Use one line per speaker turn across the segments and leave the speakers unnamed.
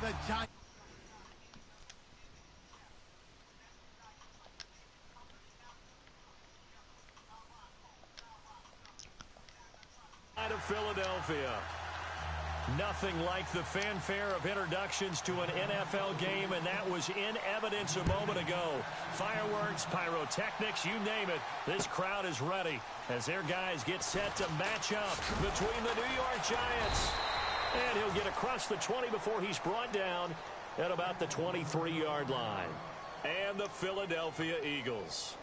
The Giants.
Of Philadelphia. Nothing like the fanfare of introductions to an NFL game, and that was in evidence a moment ago. Fireworks, pyrotechnics, you name it. This crowd is ready as their guys get set to match up between the New York Giants. And he'll get across the 20 before he's brought down at about the 23-yard line. And the Philadelphia Eagles.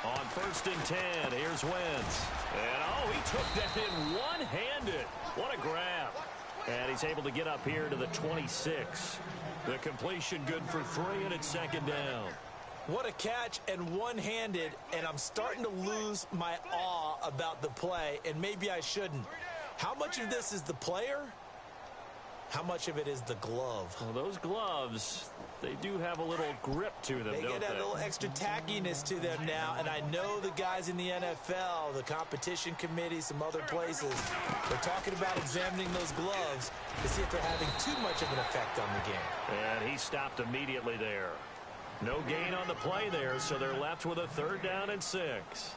On 1st and 10, here's Wentz. And, oh, he took that in one-handed. What a grab. And he's able to get up here to the 26. The completion good for 3, and it's 2nd down.
What a catch and one-handed, and I'm starting to lose my awe about the play, and maybe I shouldn't. How much of this is the player? How much of it is the glove?
Well, those gloves, they do have a little grip to them,
They
don't
get
they?
a little extra tackiness to them now, and I know the guys in the NFL, the competition committee, some other places, they're talking about examining those gloves to see if they're having too much of an effect on the game.
And he stopped immediately there. No gain on the play there, so they're left with a 3rd down and 6.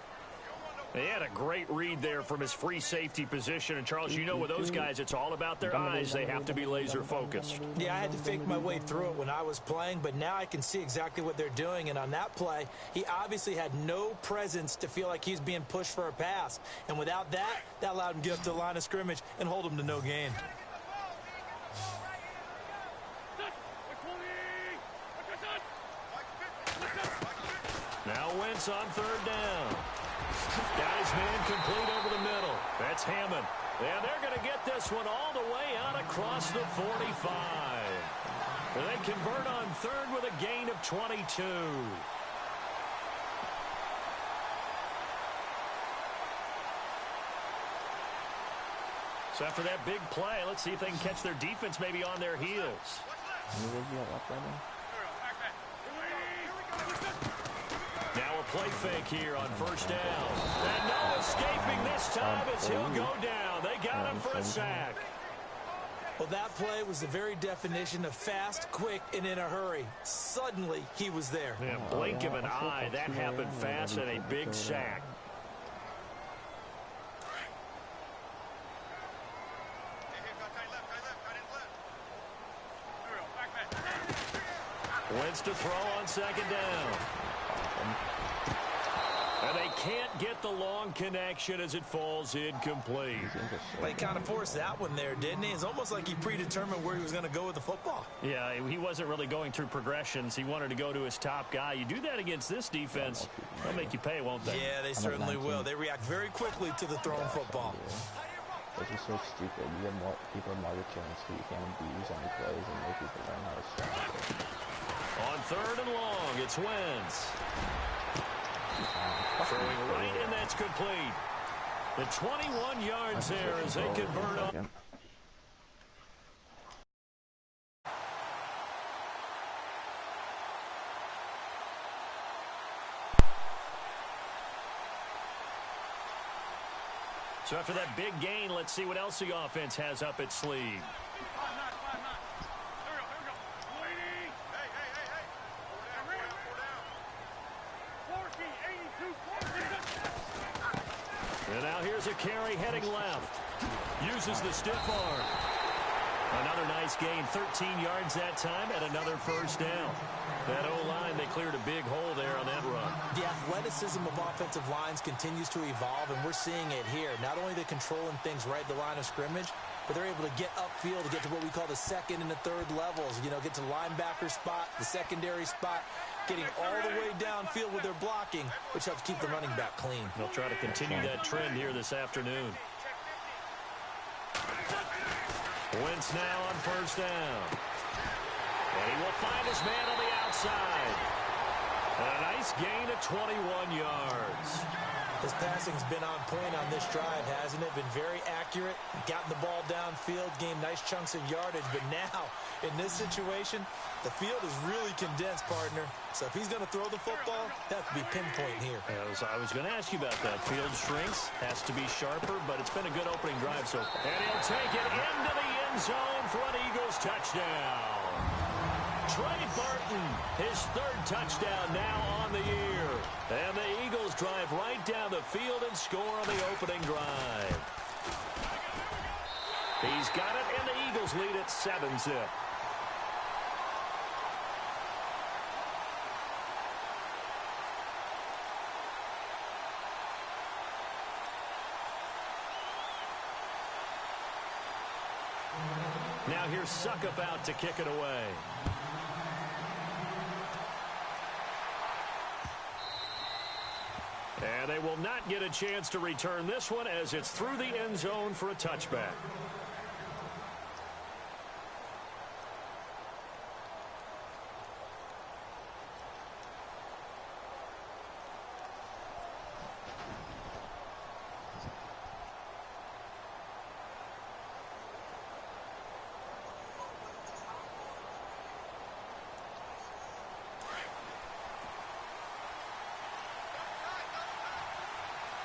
He had a great read there from his free safety position. And, Charles, you know with those guys, it's all about their eyes. They have to be laser-focused.
Yeah, I had to fake my way through it when I was playing, but now I can see exactly what they're doing. And on that play, he obviously had no presence to feel like he's being pushed for a pass. And without that, that allowed him to get up to the line of scrimmage and hold him to no gain.
Now Wentz on 3rd down. Got his man complete over the middle. That's Hammond. And they're going to get this one all the way out across the 45. And they convert on 3rd with a gain of 22. So after that big play, let's see if they can catch their defense maybe on their heels. Now a play fake here on 1st down. And no escaping this time as he'll go down. They got him for a sack.
Well, that play was the very definition of fast, quick, and in a hurry. Suddenly, he was there.
Yeah, blink of an eye. That happened fast and a big sack. Wentz to throw on 2nd down. And they can't get the long connection as it falls incomplete.
Well, he kind of forced that one there, didn't he? It's almost like he predetermined where he was going to go with the football.
Yeah, he wasn't really going through progressions. He wanted to go to his top guy. You do that against this defense, they'll make you pay, won't they?
Yeah, they certainly will. They react very quickly to the thrown football.
It's just so stupid. You give more people more chance so you can't abuse any plays and make people learn how to stop.
On 3rd and long, it's Wentz. Throwing right, and that's complete. The 21 yards there as they convert on. So after that big gain, let's see what else the offense has up its sleeve. And now here's a carry heading left. Uses the stiff arm. Another nice gain, 13 yards that time, and another 1st down. That O-line, they cleared a big hole there on that run.
The athleticism of offensive lines continues to evolve, and we're seeing it here. Not only are they controlling things right at the line of scrimmage, but they're able to get upfield to get to what we call the 2nd and the 3rd levels. You know, get to the linebacker spot, the secondary spot, getting all the way downfield with their blocking, which helps keep the running back clean.
They'll try to continue that trend here this afternoon. Wentz now on 1st down. And he will find his man on the outside. And a nice gain of 21 yards.
His passing's been on point on this drive, hasn't it? Been very accurate, gotten the ball downfield, gained nice chunks of yardage. But now, in this situation, the field is really condensed, partner. So if he's going to throw the football, that has to be pinpoint here.
I was going to ask you about that. Field shrinks, has to be sharper, but it's been a good opening drive so far. And he'll take it into the end zone for an Eagles touchdown. Trey Burton, his third touchdown now on the year. And the Eagles drive right down the field and score on the opening drive. He's got it, and the Eagles lead at 7-zip. Now here's Suckup out to kick it away. And they will not get a chance to return this one as it's through the end zone for a touchback.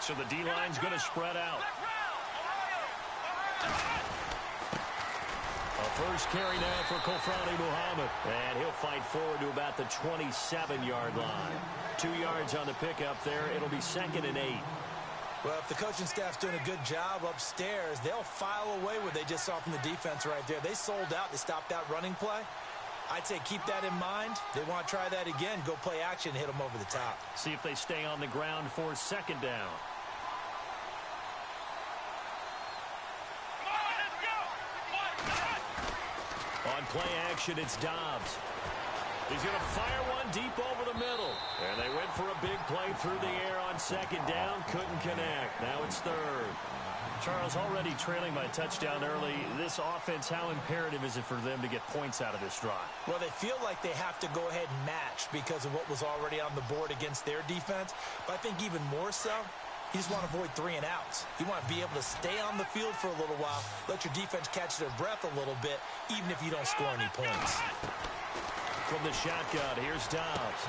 So the D-line's going to spread out. A first carry now for Kofrani Muhammad. And he'll fight forward to about the 27-yard line. 2 yards on the pickup there. It'll be 2nd and 8.
Well, if the coaching staff's doing a good job upstairs, they'll file away what they just saw from the defense right there. They sold out to stop that running play. I'd say keep that in mind. They want to try that again. Go play action, hit them over the top.
See if they stay on the ground for 2nd down. On play action, it's Dobbs. He's going to fire one deep over the middle. And they went for a big play through the air on 2nd down. Couldn't connect. Now it's 3rd. Charles, already trailing by touchdown early. This offense, how imperative is it for them to get points out of this drive?
Well, they feel like they have to go ahead and match because of what was already on the board against their defense. But I think even more so, you just want to avoid 3 and outs. You want to be able to stay on the field for a little while, let your defense catch their breath a little bit, even if you don't score any points.
From the shotgun, here's Dobbs.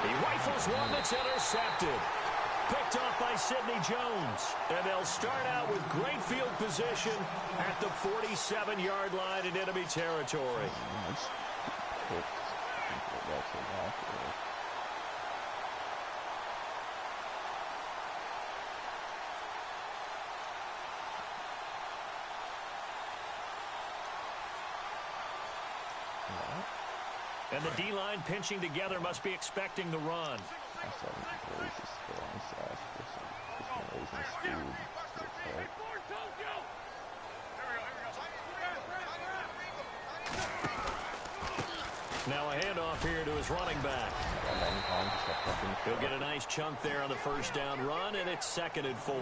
He rifles one that's intercepted. Picked off by Sidney Jones. And they'll start out with great field position at the 47-yard line in enemy territory. And the D-line pinching together must be expecting the run. Now a handoff here to his running back. He'll get a nice chunk there on the first down run, and it's 2nd and 4.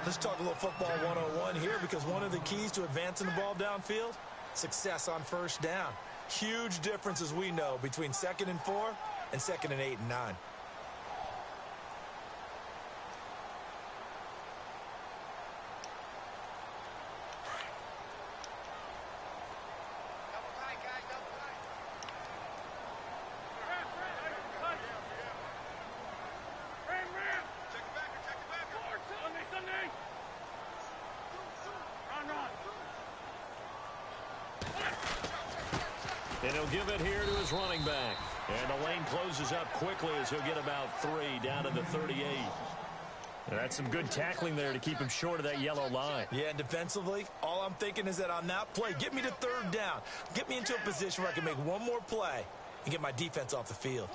Let's talk a little football 101 here, because one of the keys to advancing the ball downfield, success on first down. Huge difference, as we know, between 2nd and 4 and 2nd and 8 and 9.
And he'll give it here to his running back. And the lane closes up quickly as he'll get about 3 down to the 38. That's some good tackling there to keep him short of that yellow line.
Yeah, and defensively, all I'm thinking is that on that play, get me to 3rd down. Get me into a position where I can make one more play and get my defense off the field.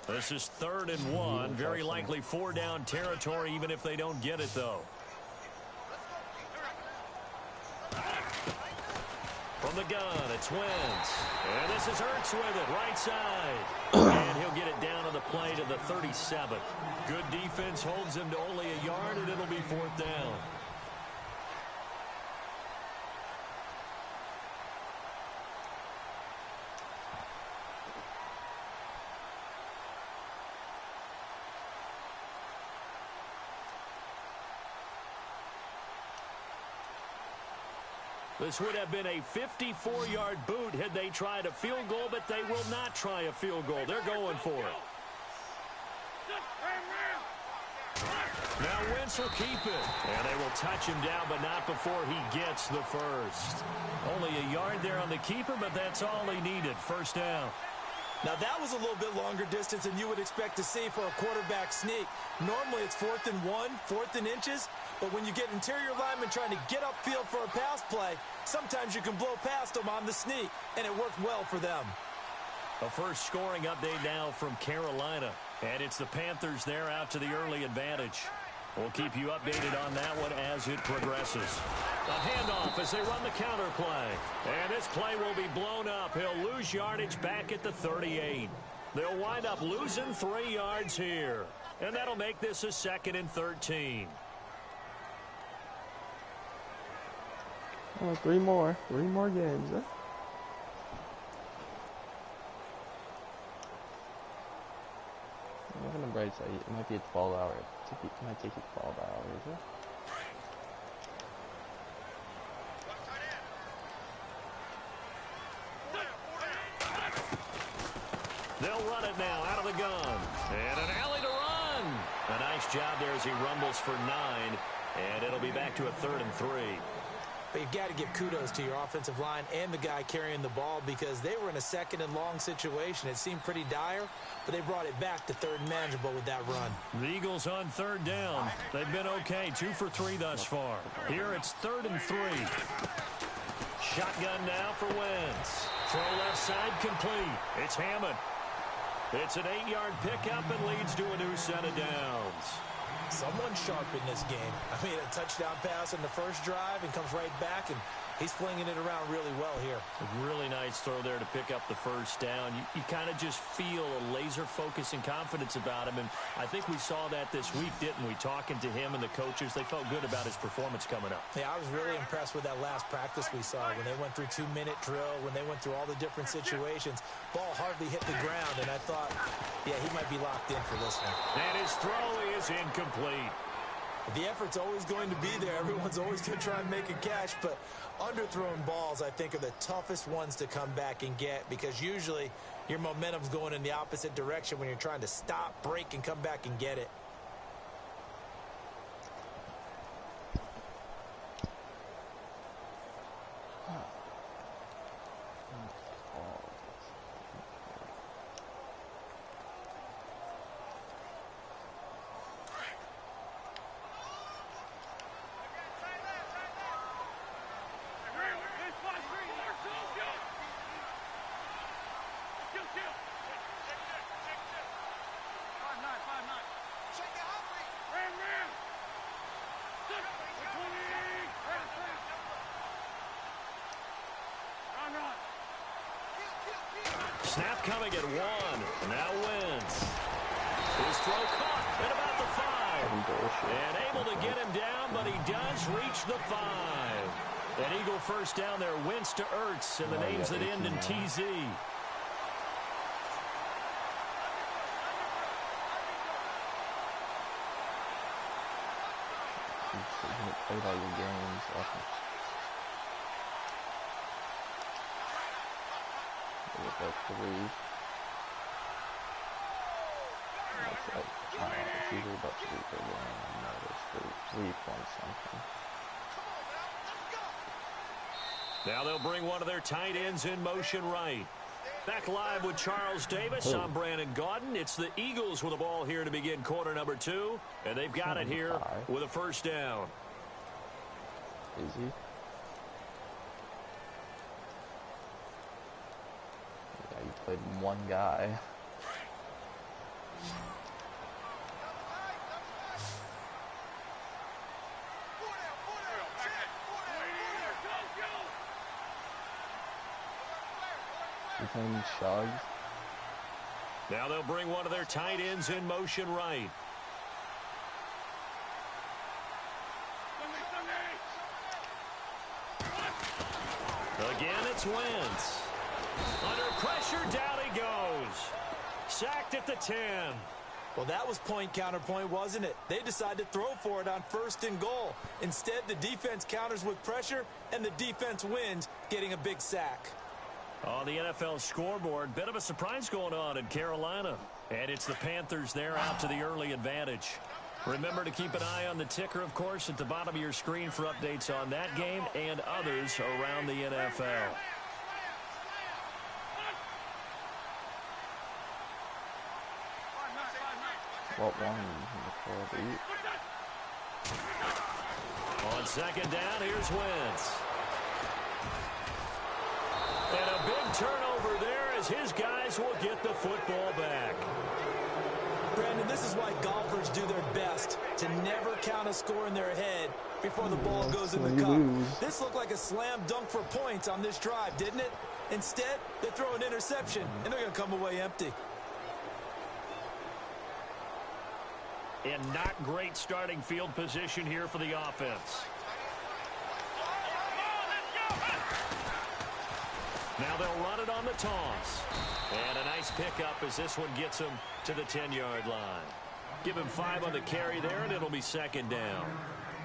This is 3rd and 1. Very likely 4-down territory, even if they don't get it, though. From the gun, it's Wentz. And this is Ertz with it, right side. And he'll get it down to the play to the 37. Good defense holds him to only a yard, and it'll be 4th down. This would have been a 54-yard boot had they tried a field goal, but they will not try a field goal. They're going for it. Now Wentz will keep it. And they will touch him down, but not before he gets the first. Only a yard there on the keeper, but that's all he needed. 1st down.
Now, that was a little bit longer distance than you would expect to see for a quarterback sneak. Normally, it's 4th and 1, 4th and inches. But when you get interior linemen trying to get upfield for a pass play, sometimes you can blow past them on the sneak, and it worked well for them.
A first scoring update now from Carolina. And it's the Panthers there out to the early advantage. We'll keep you updated on that one as it progresses. A handoff as they run the counter play. And this play will be blown up. He'll lose yardage back at the 38. They'll wind up losing 3 yards here. And that'll make this a 2nd and 13.
Oh, 3 more games, huh? I'm not gonna brace that. It might be a 12-hour. It might take you 12 hours, huh?
They'll run it now out of the gun. And an alley to run. A nice job there as he rumbles for 9. And it'll be back to a 3rd and 3.
But you've got to give kudos to your offensive line and the guy carrying the ball because they were in a 2nd and long situation. It seemed pretty dire, but they brought it back to 3rd and manageable with that run.
The Eagles on 3rd down. They've been okay, 2 for 3 thus far. Here it's 3rd and 3. Shotgun now for Wentz. Throw left side complete. It's Hammond. It's an 8-yard pickup and leads to a new set of downs.
Someone sharp in this game. I mean, a touchdown pass in the first drive and comes right back, and he's flinging it around really well here.
A really nice throw there to pick up the 1st down. You kind of just feel a laser focus and confidence about him, and I think we saw that this week, didn't we? Talking to him and the coaches, they felt good about his performance coming up.
Yeah, I was really impressed with that last practice we saw when they went through 2-minute drill, when they went through all the different situations. Ball hardly hit the ground, and I thought, yeah, he might be locked in for this one.
And his throw is incomplete.
The effort's always going to be there. Everyone's always going to try and make a catch, but underthrown balls, I think, are the toughest ones to come back and get because usually your momentum's going in the opposite direction when you're trying to stop, break, and come back and get it.
Snap coming at 1. Now Wentz. His throw caught at about the 5. And able to get him down, but he does reach the 5. An Eagle 1st down there. Wentz to Ertz, and the names that end in TZ.
Played all your games. With like 3. It's like, it's usually about 3 per game. I noticed 3 points something.
Now they'll bring one of their tight ends in motion right. Back live with Charles Davis. I'm Brandon Gaudin. It's the Eagles with the ball here to begin quarter number 2. And they've got it here with a 1st down.
Easy. Yeah, you played one guy. You playing Suggs?
Now they'll bring one of their tight ends in motion right. Again, it's Wentz. Under pressure, down he goes. Sacked at the 10.
Well, that was point counterpoint, wasn't it? They decided to throw for it on 1st and goal. Instead, the defense counters with pressure, and the defense wins, getting a big sack.
On the NFL scoreboard, bit of a surprise going on in Carolina. And it's the Panthers there out to the early advantage. Remember to keep an eye on the ticker, of course, at the bottom of your screen for updates on that game and others around the NFL.
What one?
On 2nd down, here's Wentz. And a big turnover there as his guys will get the football back.
Brandon, this is why golfers do their best to never count a score in their head before the ball goes in the cup. This looked like a slam dunk for points on this drive, didn't it? Instead, they throw an interception, and they're going to come away empty.
And not great starting field position here for the offense. Now they'll run it on the toss. And a nice pickup as this one gets him to the 10-yard line. Give him 5 on the carry there, and it'll be 2nd down.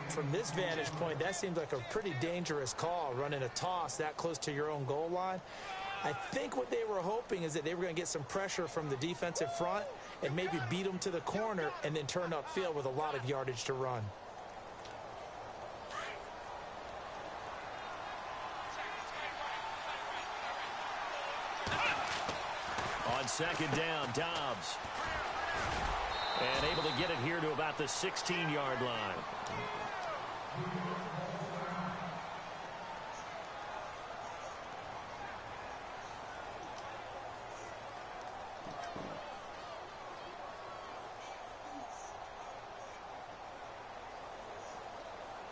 From this vantage point, that seems like a pretty dangerous call, running a toss that close to your own goal line. I think what they were hoping is that they were going to get some pressure from the defensive front and maybe beat them to the corner and then turn upfield with a lot of yardage to run.
On 2nd down, Dobbs. And able to get it here to about the 16-yard line.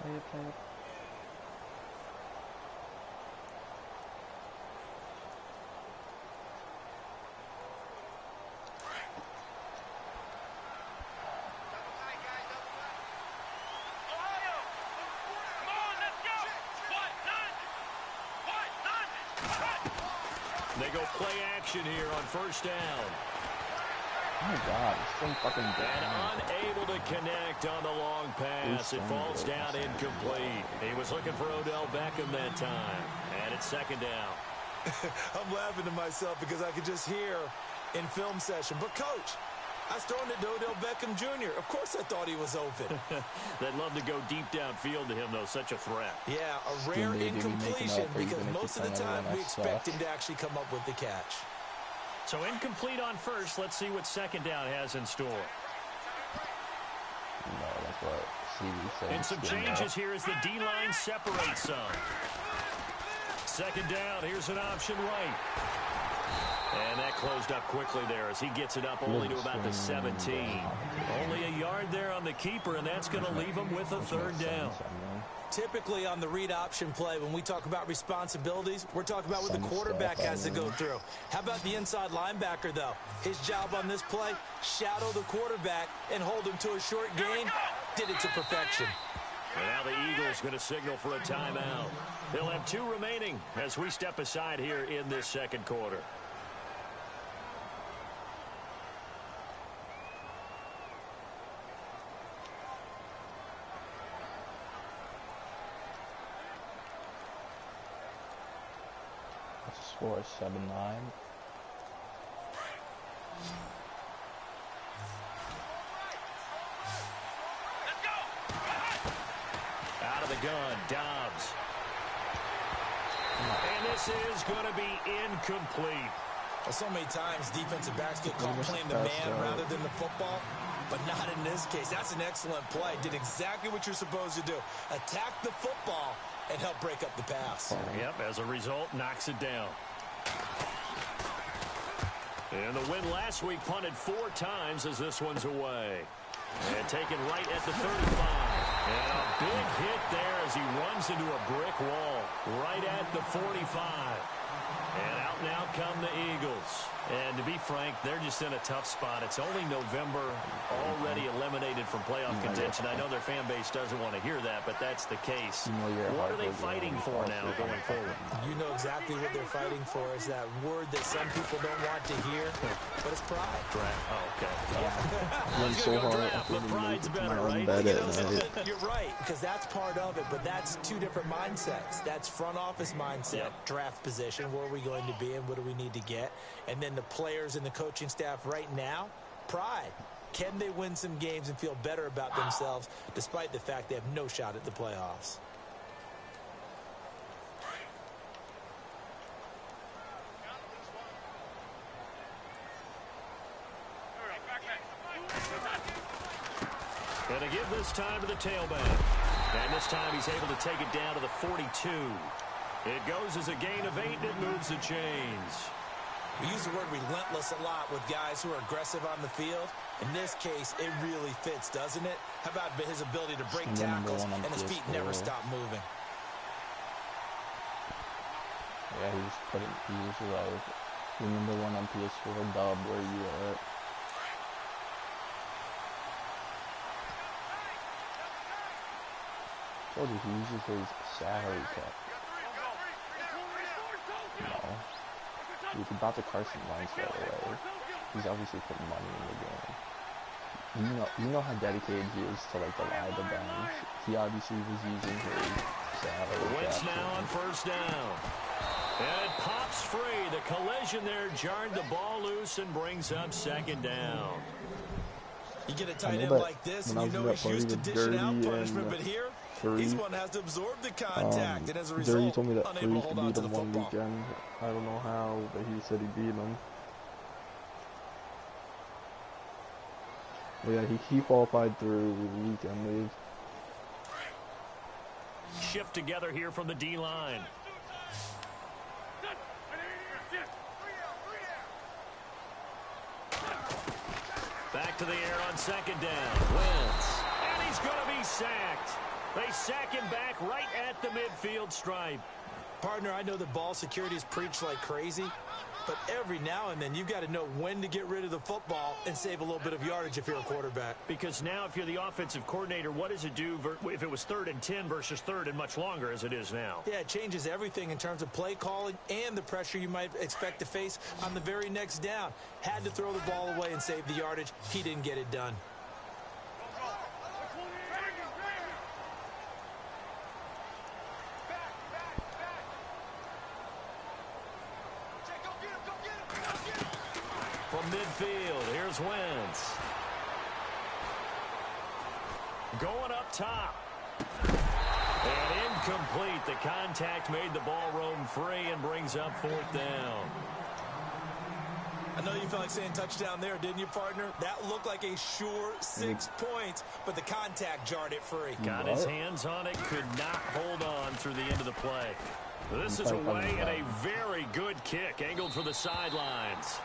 Play it.
They go play action here on 1st down.
Oh my God, it's so fucking bad.
And unable to connect on the long pass. It falls down incomplete. He was looking for Odell Beckham that time. And it's 2nd down.
I'm laughing to myself because I could just hear in film session. But, Coach, I was throwing it to Odell Beckham Jr. Of course I thought he was open.
They'd love to go deep downfield to him, though. Such a threat.
Yeah, a rare incompletion because most of the time we expect him to actually come up with the catch.
So incomplete on 1st. Let's see what 2nd down has in store.
No, that's what CD said.
And some changes here as the D-line separates some. 2nd down, here's an option right. And that closed up quickly there as he gets it up only to about the 17. Only a yard there on the keeper, and that's going to leave him with a 3rd down.
Typically on the read option play, when we talk about responsibilities, we're talking about what the quarterback has to go through. How about the inside linebacker, though? His job on this play, shadow the quarterback and hold him to a short gain. Did it to perfection.
And now the Eagles going to signal for a timeout. They'll have 2 remaining as we step aside here in this 2nd quarter.
Score 7-9.
Out of the gun, Dobbs. And this is going to be incomplete.
Well, so many times defensive backs get caught playing the man rather than the football, but not in this case. That's an excellent play. Did exactly what you're supposed to do. Attack the football and help break up the pass.
Yep, as a result, knocks it down. And the win last week punted 4 times as this one's away. And taken right at the 35. And a big hit there as he runs into a brick wall right at the 45. And out now come the Eagles. And to be frank, they're just in a tough spot. It's only November, already eliminated from playoff contention. I know their fan base doesn't want to hear that, but that's the case. What are they fighting for now going forward?
You know exactly what they're fighting for. Is that word that some people don't want to hear, but it's pride.
Draft. Oh, okay.
Yeah.
Let's go draft, but pride's better, right?
You're right, because that's part of it, but that's two different mindsets. That's front office mindset, draft position, where are we going to be and what do we need to get? And then the players and the coaching staff right now, pride. Can they win some games and feel better about themselves despite the fact they have no shot at the playoffs?
Going to give this time to the tailback. And this time he's able to take it down to the 42. It goes as a gain of 8, and it moves the chains.
We use the word relentless a lot with guys who are aggressive on the field. In this case, it really fits, doesn't it? How about his ability to break tackles and his feet never stop moving?
Yeah, he's like, remember one on PS4 dub where you told you he uses his salary cap. No. Dude, he bought the Carson Wentz right away. He's obviously putting money in the game. You know how dedicated he is to like the bench. He obviously was using his salary cap.
Wentz now on first down. And it pops free. The collision there jarred the ball loose and brings up second down.
You get a tight end like this, and you know he's used to dishing out punishment, but here, he's one that has to absorb the contact, and as a result,
Dirty told me that
unable to hold on to the
one
football.
weekend. I don't know how, but he said he beat him. But yeah, he qualified through the weekend league.
Shift together here from the D-line. Back to the air on second down. Wentz. And he's going to be sacked. They sack him back right at the midfield stripe.
Partner, I know that ball security is preached like crazy, but every now and then you've got to know when to get rid of the football and save a little bit of yardage if you're a quarterback.
Because now if you're the offensive coordinator, what does it do if it was 3rd and 10 versus 3rd and much longer as it is now?
Yeah, it changes everything in terms of play calling and the pressure you might expect to face on the very next down. Had to throw the ball away and save the yardage. He didn't get it done.
From midfield, here's Wentz. Going up top. And incomplete. The contact made the ball roam free and brings up 4th down.
I know you felt like saying touchdown there, didn't you, partner? That looked like a sure 6 points, but the contact jarred it free.
Got his hands on it, could not hold on through the end of the play. This is away and a very good kick, angled for the sidelines.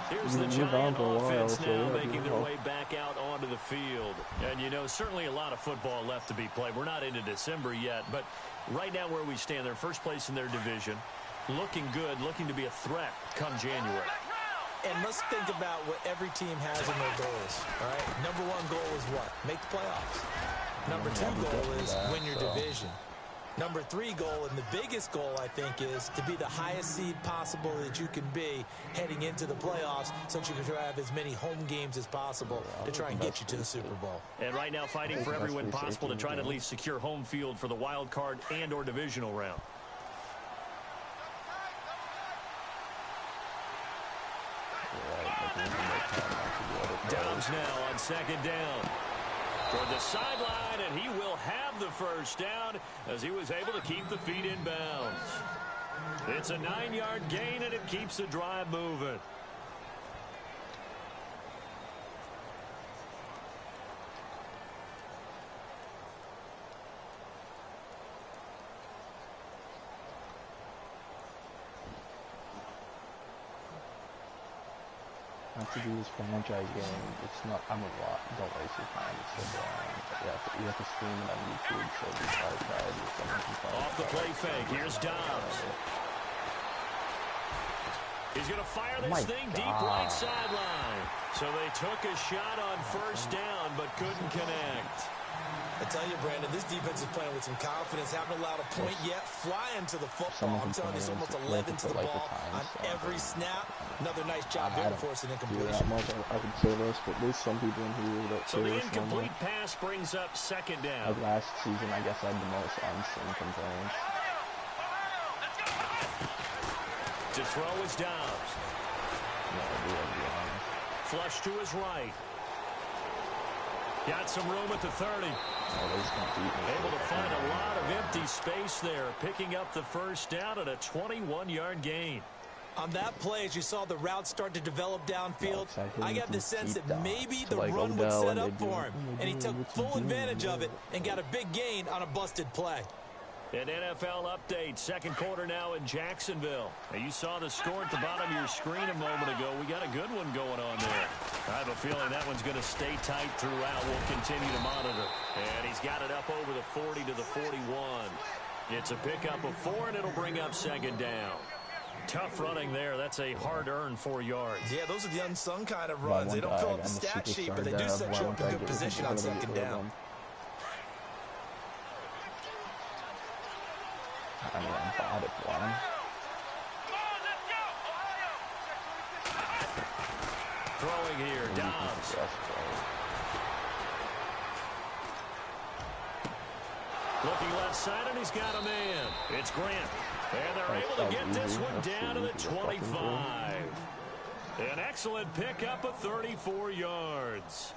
Here's the Giant offense now making their way back out onto the field. And, you know, certainly a lot of football left to be played. We're not into December yet, but right now where we stand, they're first place in their division. Looking good, looking to be a threat come January.
And let's think about what every team has in their goals, all right? Number 1 goal is what? Make the playoffs. Number 2 goal is win your division. Number 3 goal, and the biggest goal, I think, is to be the highest seed possible that you can be heading into the playoffs so that you can have as many home games as possible to try and get you to the Super Bowl.
And right now fighting for every win possible to try to at least secure home field for the wild card and or divisional round. Downs now on second down. Toward the sideline, and he will have the first down as he was able to keep the feet in bounds. It's a 9-yard gain, and it keeps the drive moving.
Not to do this franchise game. It's not. I'm a lot. Don't waste your time. It's so boring. You have to stream it on YouTube, so it'll be archived.
Off the play fake. Here's Dobbs. He's going to fire this thing deep right sideline. So they took a shot on first down, but couldn't connect.
I tell you, Brandon, this defense is playing with some confidence. Haven't allowed a point yet. Flying to the football. I'm telling you, it's almost 11 to the ball on every snap. Another nice job there to force an incompletion.
I could say this, but there's some people in here that
so the incomplete pass brings up second down.
Like last season, I guess I had the most unseen complaints.
To throw is Dobbs. Flush to his right. Got some room at the 30. Able to find a lot of empty space there, picking up the first down at a 21-yard gain.
On that play, as you saw the route start to develop downfield, I got the sense that maybe the run would set up for him, and he took full advantage of it and got a big gain on a busted play.
An NFL update, second quarter now in Jacksonville. Now you saw the score at the bottom of your screen a moment ago. We got a good one going on there. I have a feeling that one's going to stay tight throughout. We'll continue to monitor. And he's got it up over the 40 to the 41. It's a pickup of 4, and it'll bring up second down. Tough running there. That's a hard-earned 4 yards.
Yeah, those are the unsung kind of runs. They don't fill up the stat sheet, but they do set you up in good position on second down.
I mean, I'm bad at one.
Throwing here, Dobbs. Looking left side, and he's got a man. It's Grant. And they're able to get this one down to the 25. An excellent pickup of 34 yards.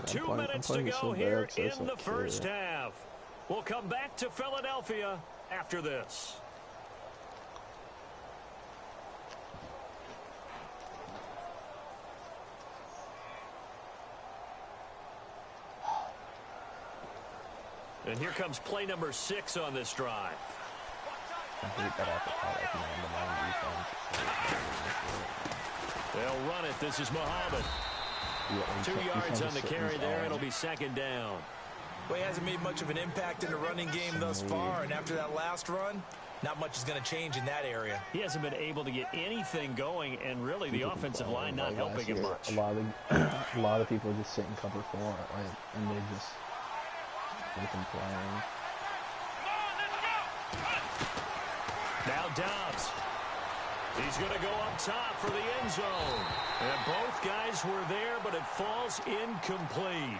Two minutes to go here in the first half. We'll come back to Philadelphia after this. And here comes play number 6 on this drive.
I hate that
They'll run it. This is Muhammad. 2 yards on the carry there. It'll be second down.
Well, he hasn't made much of an impact in the running game thus far, and after that last run, not much is going to change in that area.
He hasn't been able to get anything going, and really the offensive line not helping him much.
A lot of people just sit in cover 4, and they just make them playing.
Now Dobbs. He's going to go up top for the end zone. And both guys were there, but it falls incomplete.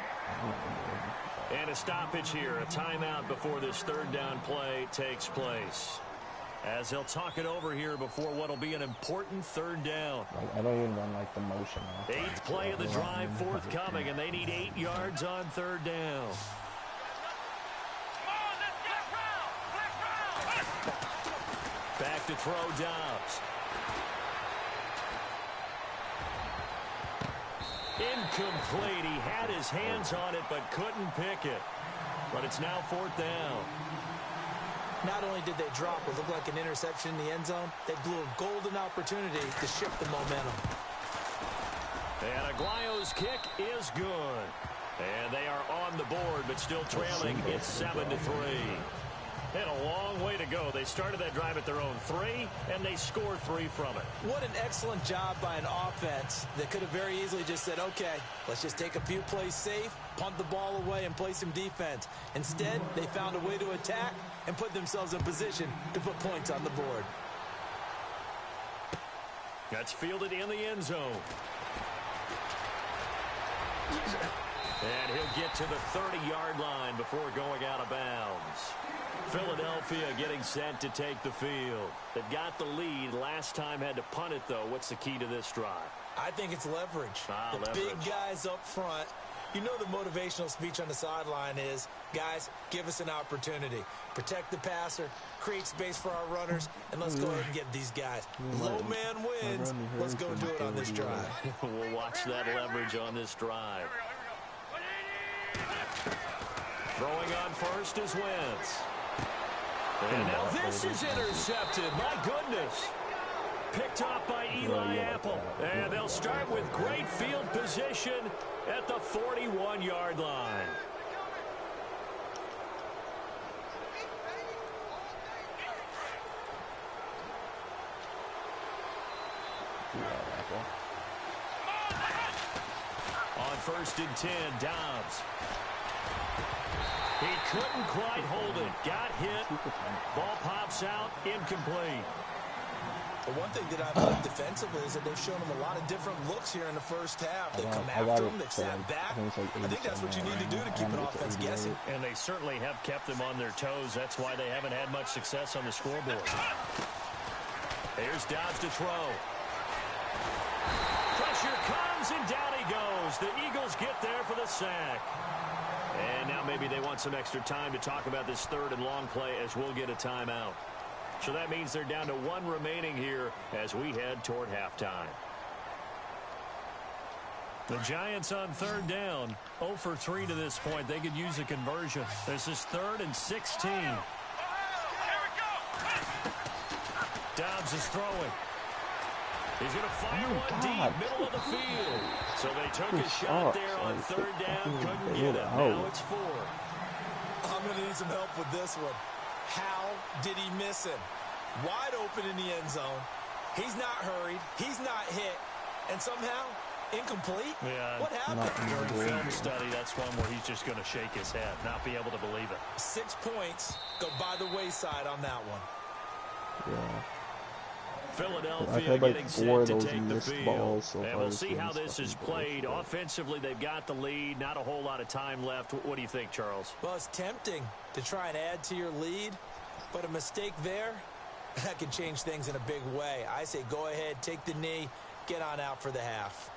And a stoppage here, a timeout before this third down play takes place. As they'll talk it over here before what will be an important third down.
I don't even run like the motion.
8th play of the drive forthcoming, and they need 8 yards on third down. Back to throw Dobbs. Incomplete. He had his hands on it but couldn't pick it. But it's now 4th down.
Not only did they drop what looked like an interception in the end zone, they blew a golden opportunity to shift the momentum.
And Aguayo's kick is good. And they are on the board but still trailing. It's 7-3. They had a long way to go. They started that drive at their own 3, and they scored 3 from it.
What an excellent job by an offense that could have very easily just said, okay, let's just take a few plays safe, punt the ball away, and play some defense. Instead, they found a way to attack and put themselves in position to put points on the board.
That's fielded in the end zone. And he'll get to the 30-yard line before going out of bounds. Philadelphia getting set to take the field. They've got the lead. Last time had to punt it, though. What's the key to this drive?
I think it's leverage.
Leverage.
Big guys up front. You know the motivational speech on the sideline is, guys, give us an opportunity. Protect the passer, create space for our runners, and let's go ahead and get these guys. Low man wins. Let's go do it on this drive.
We'll watch that leverage on this drive. Throwing on first is Wentz. And now this is intercepted. My goodness. picked off by Eli Apple. And they'll start with great field position at the 41-yard line. On 1st and 10, Dobbs. He couldn't quite hold it. Got hit. Ball pops out. Incomplete.
The one thing that I've liked defensively is that they've shown them a lot of different looks here in the first half. They've come after them. They've sat back. I think that's what you need to do to keep an offense guessing.
And they certainly have kept them on their toes. That's why they haven't had much success on the scoreboard. Here's Dobbs to throw. Pressure comes, and down he goes. The Eagles get there for the sack. And now maybe they want some extra time to talk about this 3rd and long play as we'll get a timeout. So that means they're down to 1 remaining here as we head toward halftime. The Giants on 3rd down, 0 for 3 to this point. They could use a conversion. This is 3rd and 16. Dobbs is throwing. He's going to fire one deep, middle of the field. So they took a shot there on 3rd down. Couldn't get it. Now it's 4.
I'm going to need some help with this one. How did he miss him? Wide open in the end zone. He's not hurried. He's not hit. And somehow, incomplete?
Yeah.
What happened?
During film study, that's one where he's just going to shake his head, not be able to believe it.
6 points go by the wayside on that one.
Yeah.
Philadelphia getting set to take the field. And we'll see how this is played. Offensively, they've got the lead. Not a whole lot of time left. What do you think, Charles?
Well, it's tempting to try and add to your lead, but a mistake there, that could change things in a big way. I say go ahead, take the knee, get on out for the half.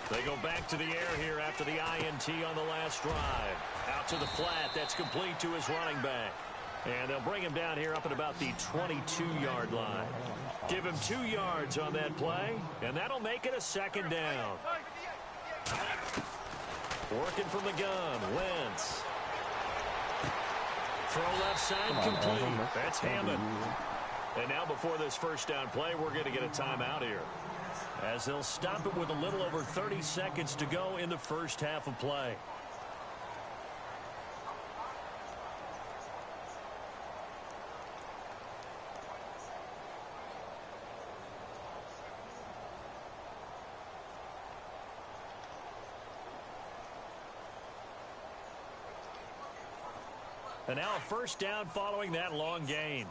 They go back to the air here after the INT on the last drive. Out to the flat. That's complete to his running back. And they'll bring him down here up at about the 22-yard line. Give him 2 yards on that play, and that'll make it a 2nd down. Working from the gun, Wentz. Throw left side, complete. That's Hammond. And now before this 1st down play, we're going to get a timeout here, as they'll stop it with a little over 30 seconds to go in the 1st half of play. And now a 1st down following that long gain.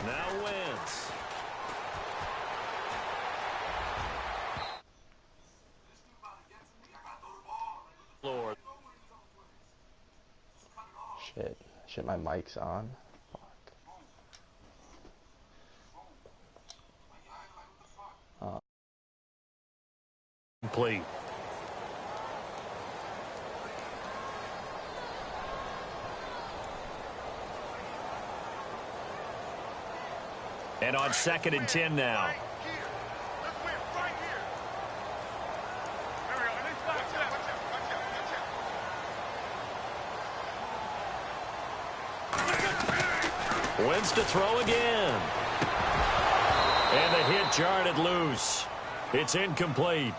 Now Wentz. Lord.
Shit, my mic's on. Fuck.
Complete. And on 2nd and 10 now. Wins to throw again. And the hit jarred it loose. It's incomplete.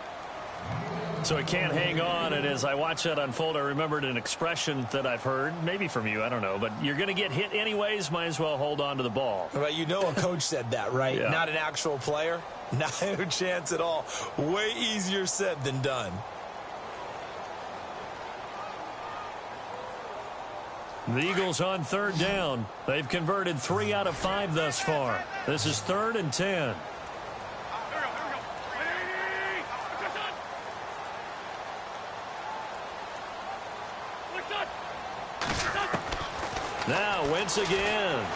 So he can't hang on, and as I watch that unfold, I remembered an expression that I've heard, maybe from you, I don't know, but you're going to get hit anyways, might as well hold on to the ball.
Right, you know a coach said that, right?
Yeah.
Not an actual player. Not a chance at all. Way easier said than done.
The Eagles on 3rd down. They've converted 3 out of 5 thus far. This is 3rd and 10. Now Wentz again.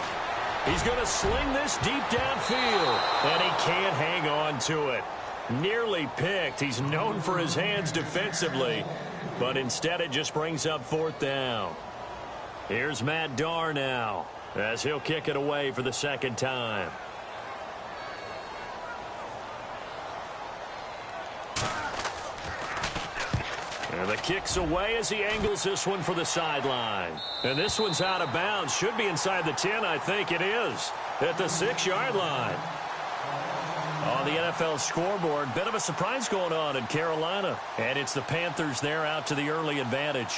He's going to sling this deep downfield, and he can't hang on to it. Nearly picked. He's known for his hands defensively, but instead it just brings up 4th down. Here's Matt Darr now as he'll kick it away for the second time. And the kick's away as he angles this one for the sideline. And this one's out of bounds. Should be inside the 10, I think it is. At the 6-yard line. On the NFL scoreboard, bit of a surprise going on in Carolina. And it's the Panthers there out to the early advantage.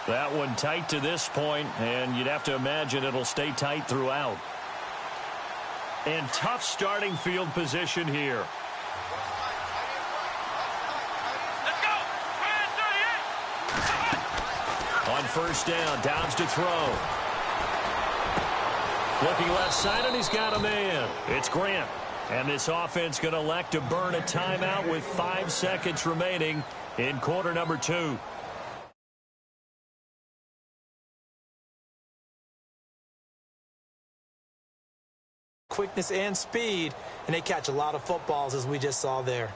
That one tight to this point, and you'd have to imagine it'll stay tight throughout. And tough starting field position here. On first down, Downs to throw. Looking left side, and he's got a man. It's Grant. And this offense going to elect to burn a timeout with 5 seconds remaining in quarter number 2.
Quickness and speed, and they catch a lot of footballs, as we just saw there.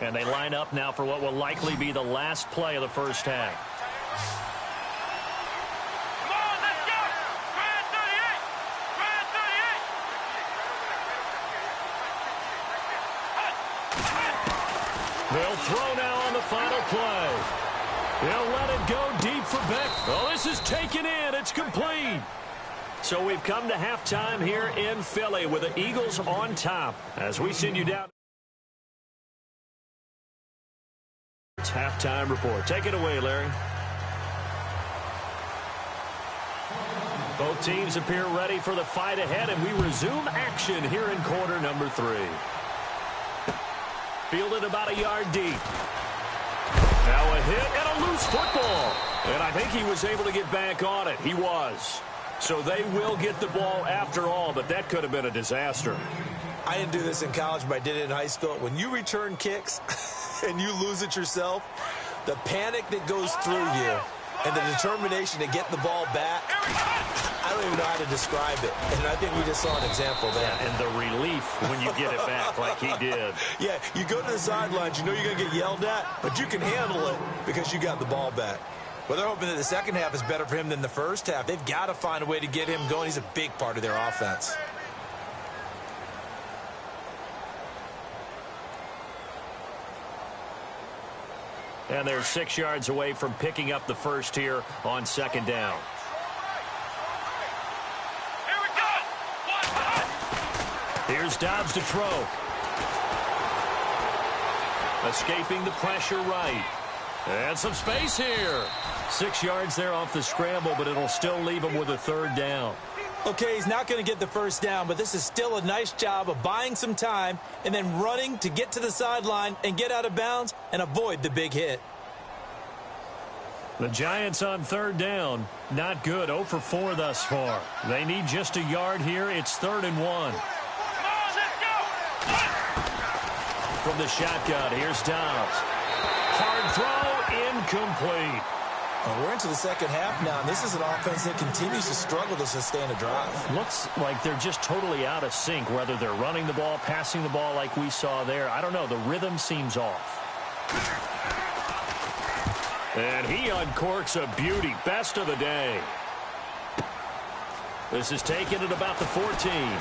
And they line up now for what will likely be the last play of the first half.
Come on, let's go! Grand 38!
They'll throw now on the final play. He'll let it go deep for Beck. Oh, this is taken in. It's complete. So we've come to halftime here in Philly with the Eagles on top as we send you down. Halftime report. Take it away, Larry. Both teams appear ready for the fight ahead, and we resume action here in quarter number 3. Fielded about a yard deep. Now a hit and a loose football. And I think he was able to get back on it. He was. So they will get the ball after all, but that could have been a disaster.
I didn't do this in college, but I did it in high school. When you return kicks and you lose it yourself, the panic that goes through you and the determination to get the ball back, I don't even know how to describe it. And I think we just saw an example there.
Yeah, and the relief when you get it back like he did.
Yeah, you go to the sidelines, you know you're going to get yelled at, but you can handle it because you got the ball back. Well, they're hoping that the second half is better for him than the first half. They've got to find a way to get him going. He's a big part of their offense.
And they're 6 yards away from picking up the first here on second down.
Here we go!
Here's Dobbs to throw. Escaping the pressure right. And some space here. 6 yards there off the scramble, but it'll still leave him with a third down.
Okay, he's not going to get the first down, but this is still a nice job of buying some time and then running to get to the sideline and get out of bounds and avoid the big hit.
The Giants on third down. Not good. 0 for 4 thus far. They need just a yard here. It's 3rd and 1.
Come on, let's go!
From the shotgun, here's Dobbs. Hard throw, incomplete.
We're into the second half now, and this is an offense that continues to struggle to sustain a drive.
Looks like they're just totally out of sync, whether they're running the ball, passing the ball like we saw there. I don't know. The rhythm seems off. And he uncorks a beauty. Best of the day. This is taken at about the 14.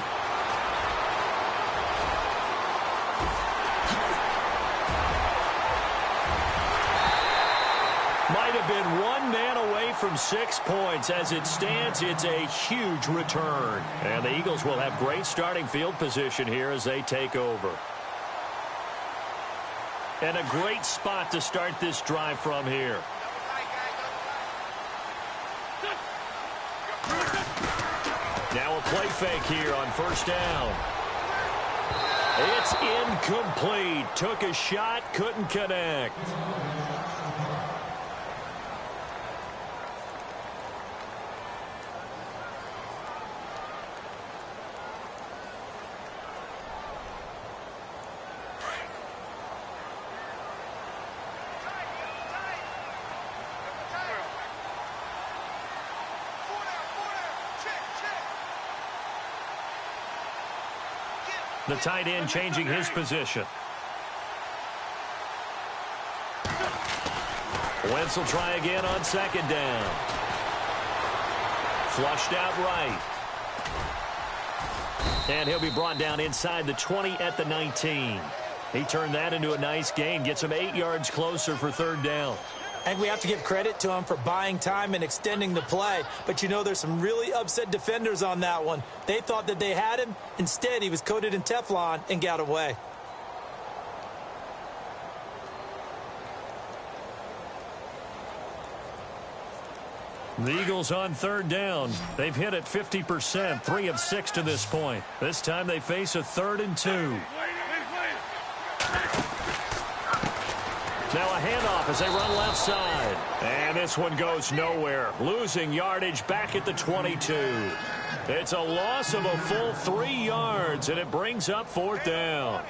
Might have been one man away from 6 points. As it stands, it's a huge return. And the Eagles will have great starting field position here as they take over. And a great spot to start this drive from here. Now a play fake here on first down. It's incomplete. Took a shot, couldn't connect. The tight end changing his position. Wentz will try again on second down. Flushed out right. And he'll be brought down inside the 20 at the 19. He turned that into a nice gain. Gets him 8 yards closer for third down.
I think we have to give credit to him for buying time and extending the play. But, you know, there's some really upset defenders on that one. They thought that they had him. Instead, he was coated in Teflon and got away.
The Eagles on third down. They've hit it 50%, 3 of 6 to this point. This time they face a 3rd and 2. Now a handoff as they run left side. And this one goes nowhere. Losing yardage back at the 22. It's a loss of a full 3 yards, and it brings up 4th down.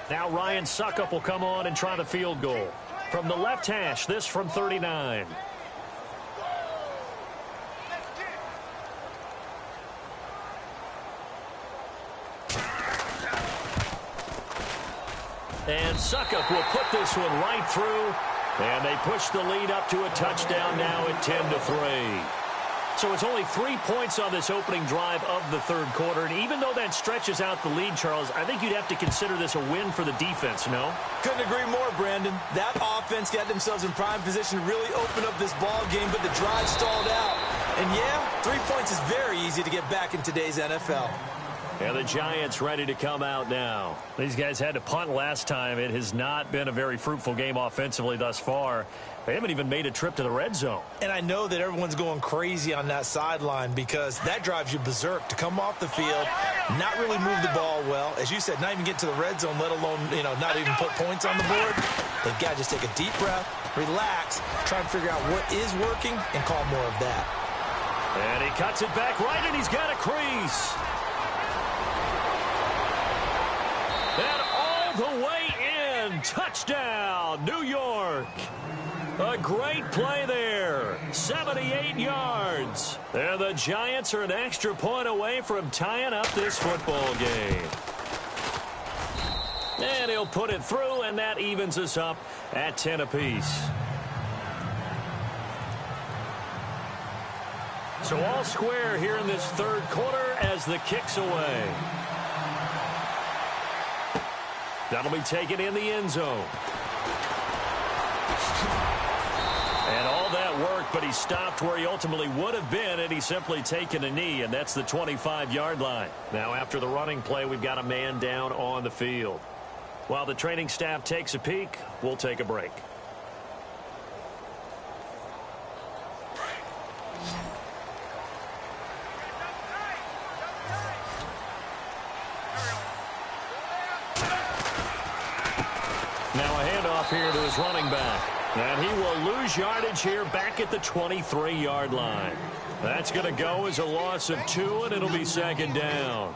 Now Ryan Suckup will come on and try the field goal. From the left hash, this from 39. And Suckup will put this one right through. And they push the lead up to a touchdown now at 10-3. So it's only 3 points on this opening drive of the third quarter. And even though that stretches out the lead, Charles, I think you'd have to consider this a win for the defense, no?
Couldn't agree more, Brandon. That offense got themselves in prime position to really open up this ball game, but the drive stalled out. And yeah, 3 points is very easy to get back in today's NFL.
And the Giants ready to come out now. These guys had to punt last time. It has not been a very fruitful game offensively thus far. They haven't even made a trip to the red zone.
And I know that everyone's going crazy on that sideline because that drives you berserk to come off the field, not really move the ball well. As you said, not even get to the red zone, let alone, not even put points on the board. They've got to just take a deep breath, relax, try and figure out what is working, and call more of that.
And he cuts it back right, and he's got a crease. And all the way in. Touchdown, New York. A great play there. 78 yards. And the Giants are an extra point away from tying up this football game. And he'll put it through, and that evens us up at 10 apiece. So all square here in this third quarter as the kick's away. That'll be taken in the end zone. And all that work, but he stopped where he ultimately would have been had he simply taken a knee, and that's the 25-yard line. Now, after the running play, we've got a man down on the field. While the training staff takes a peek, we'll take a break. Now a handoff here to his running back. And he will lose yardage here back at the 23-yard line. That's going to go as a loss of 2, and it'll be second down.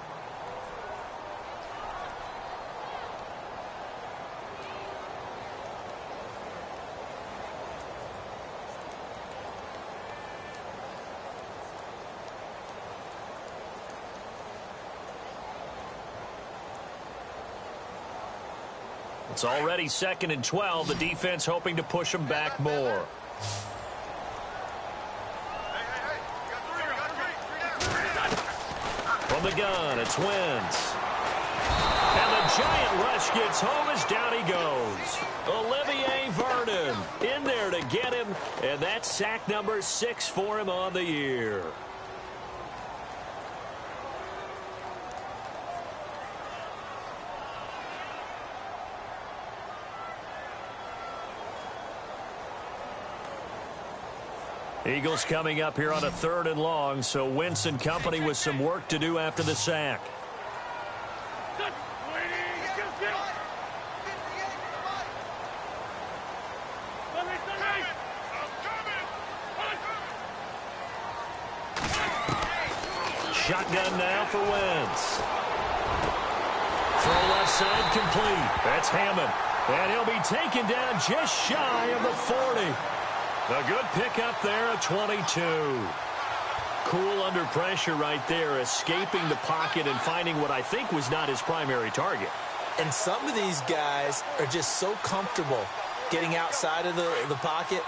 It's already 2nd and 12. The defense hoping to push them back more. From the gun, it's Wentz. And the giant rush gets home as down he goes. Olivier Vernon in there to get him, and that's sack number 6 for him on the year. Eagles coming up here on a 3rd and long, so Wentz and company with some work to do after the sack. Shotgun now for Wentz. Throw left side complete. That's Hammond. And he'll be taken down just shy of the 40. A good pickup there at 22. Cool under pressure right there, escaping the pocket and finding what I think was not his primary target.
And some of these guys are just so comfortable getting outside of the pocket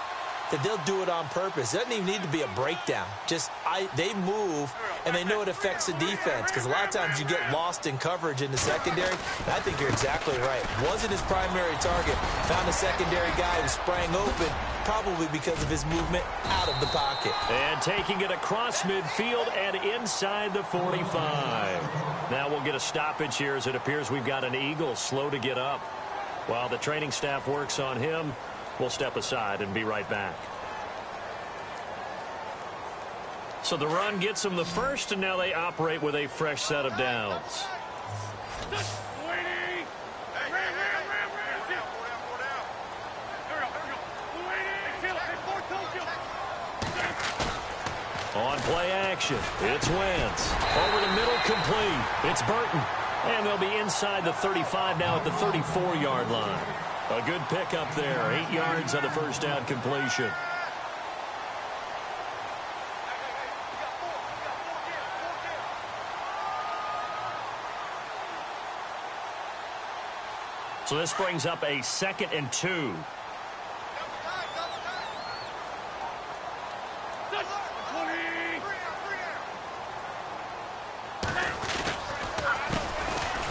that they'll do it on purpose. It doesn't even need to be a breakdown. Just they move, and they know it affects the defense because a lot of times you get lost in coverage in the secondary. And I think you're exactly right. Wasn't his primary target. Found a secondary guy who sprang open, probably because of his movement out of the pocket.
And taking it across midfield and inside the 45. Now we'll get a stoppage here as it appears we've got an Eagle slow to get up. While the training staff works on him, we'll step aside and be right back. So the run gets them the first, and now they operate with a fresh set of downs. On play action, it's Wentz. Over the middle, complete. It's Burton. And they'll be inside the 35 now at the 34-yard line. A good pickup there. 8 yards on the first down completion. So this brings up a 2nd and 2.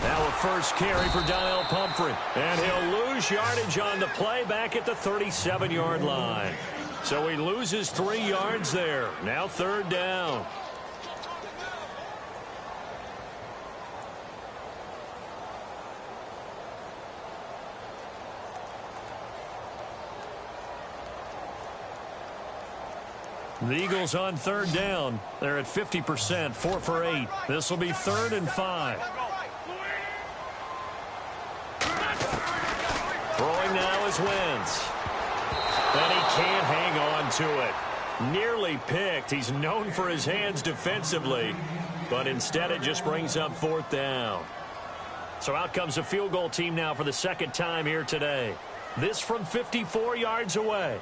Now a first carry for Donnell Pumphrey. And he'll lose yardage on the play back at the 37-yard line. So he loses 3 yards there. Now 3rd down. The Eagles on 3rd down. They're at 50%, 4 for 8. This will be 3rd and 5. Throwing now is Wentz. And he can't hang on to it. Nearly picked. He's known for his hands defensively, but instead it just brings up 4th down. So out comes a field goal team now for the 2nd time here today. This from 54 yards away.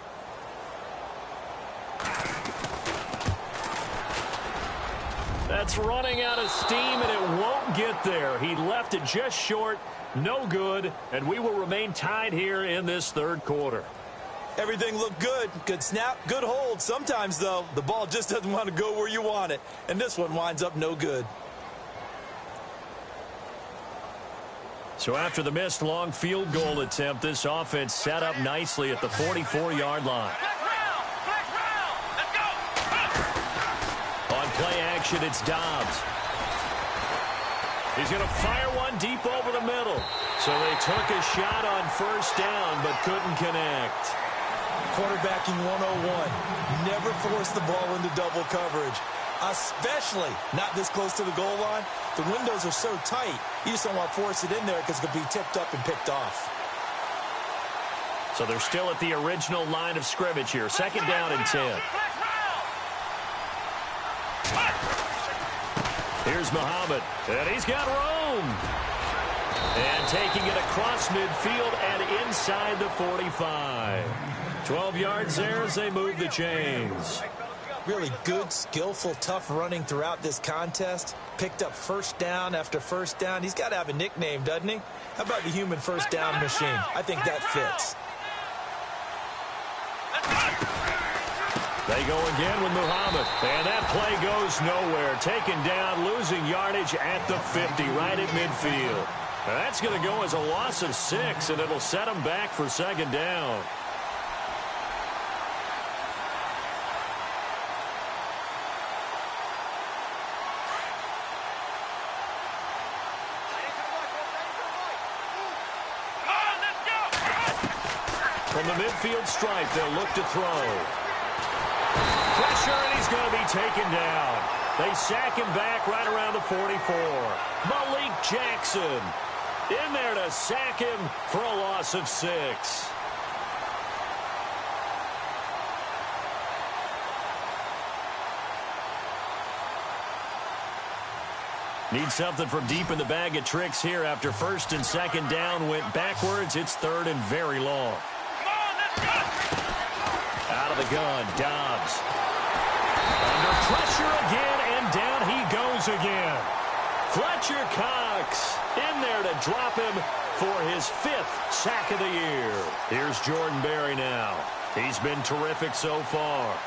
That's running out of steam, and it won't get there. He left it just short, no good, and we will remain tied here in this 3rd quarter.
Everything looked good. Good snap, good hold. Sometimes, though, the ball just doesn't want to go where you want it, and this one winds up no good.
So after the missed long field goal attempt, this offense set up nicely at the 44-yard line. Play action, it's Dobbs. He's going to fire one deep over the middle. So they took a shot on 1st down, but couldn't connect.
Quarterbacking 101. Never force the ball into double coverage, especially not this close to the goal line. The windows are so tight, you just don't want to force it in there because it could be tipped up and picked off.
So they're still at the original line of scrimmage here. 2nd down and 10. Here's Muhammad, and he's got room. And taking it across midfield and inside the 45. 12 yards there as they move the chains.
Really good, skillful, tough running throughout this contest. Picked up 1st down after 1st down. He's got to have a nickname, doesn't he? How about the human 1st down machine? I think that fits.
They go again with Muhammad, and that play goes nowhere. Taken down, losing yardage at the 50, right at midfield. Now that's going to go as a loss of 6, and it'll set them back for 2nd down. From the midfield stripe, they'll look to throw. Pressure, and he's going to be taken down. They sack him back right around the 44. Malik Jackson in there to sack him for a loss of 6. Need something from deep in the bag of tricks here after 1st and 2nd down went backwards. It's 3rd and very long. Out of the gun, Dobbs. Under pressure again, and down he goes again. Fletcher Cox in there to drop him for his 5th sack of the year. Here's Jordan Berry now. He's been terrific so far.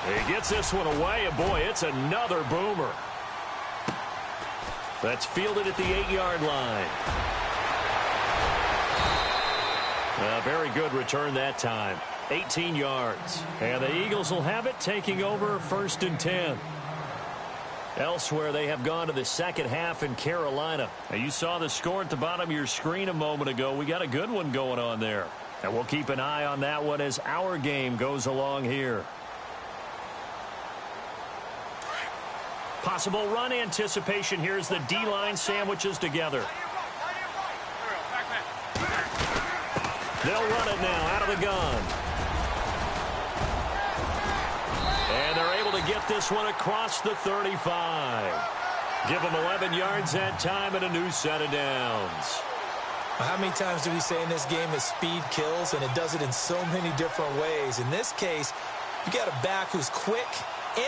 He gets this one away, and boy, it's another boomer. That's fielded at the 8-yard line. A very good return that time. 18 yards. And the Eagles will have it, taking over 1st and 10. Elsewhere, they have gone to the second half in Carolina. Now, you saw the score at the bottom of your screen a moment ago. We got a good one going on there. And we'll keep an eye on that one as our game goes along here. Possible run anticipation. Here's the D-line sandwiches together. They'll run it now out of the gun. And they're able to get this one across the 35. Give them 11 yards that time and a new set of downs.
How many times do we say in this game that speed kills, and it does it in so many different ways? In this case, you got a back who's quick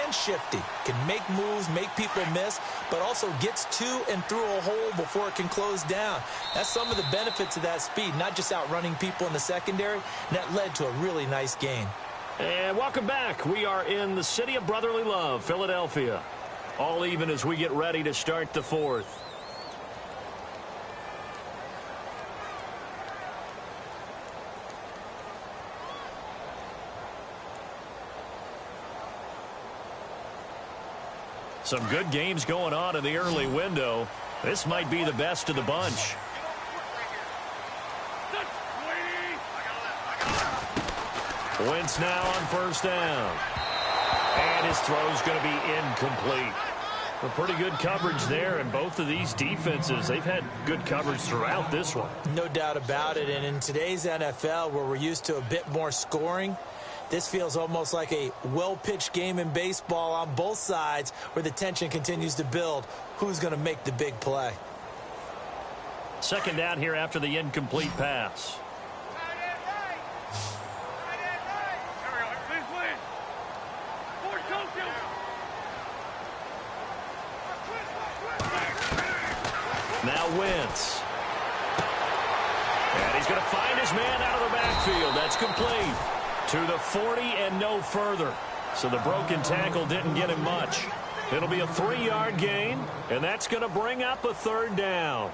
and shifty, can make moves, make people miss, but also gets to and through a hole before it can close down. That's some of the benefits of that speed, not just outrunning people in the secondary, and that led to a really nice gain.
And welcome back. We are in the city of brotherly love, Philadelphia. All even as we get ready to start the 4th. Some good games going on in the early window. This might be the best of the bunch. Wentz now on 1st down. And his throw's going to be incomplete. A pretty good coverage there, and both of these defenses, they've had good coverage throughout this one.
No doubt about it, and in today's NFL, where we're used to a bit more scoring, this feels almost like a well-pitched game in baseball on both sides where the tension continues to build. Who's going to make the big play?
2nd down here after the incomplete pass. Now Wentz. And he's going to find his man out of the backfield. That's complete. To the 40 and no further. So the broken tackle didn't get him much. It'll be a 3-yard gain, and that's going to bring up a 3rd down.